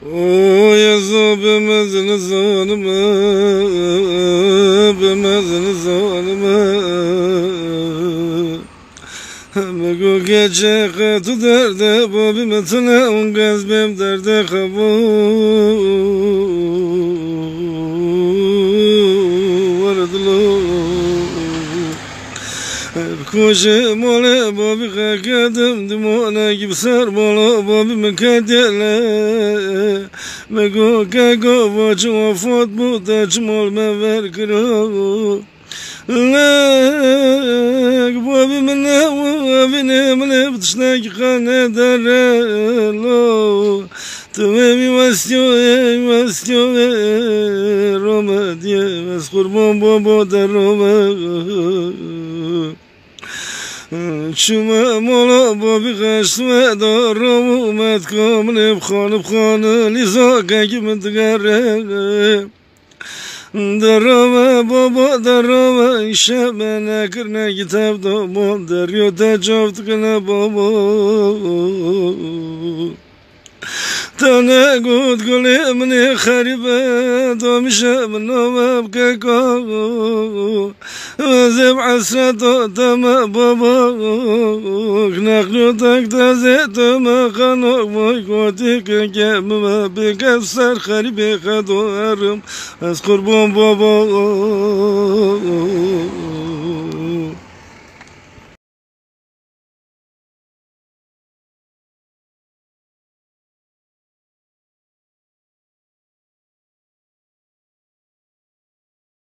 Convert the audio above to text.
O yazı bemezini zanıma, bemezini zanıma. Mego gece katı derde, babi metine un gazbem derde kabu. Vardılo. Koşe mole babi kakadım dimona gibi sarmalı babi mekadele mego kako vaçma fot bu taçmal mever kro lek babi mene babi mene btşnak khane darelo tumi vastyo Roma diye vas kurban baba daroma شما مولا بابی قشمه دارم اومد کامل بخانه لیزا گنگی من دگره درام بابا درام شب نکر نگیتب دامون دریا تجافت کنه بابا تنه گود گلی منی خریبه دامیشه منامم که کاغو وزب عسرت تما بابا نقلو تک تزیت ما خانوک مای گوتی که کمه بگم سر خریبه خدو هرم از قربان بابا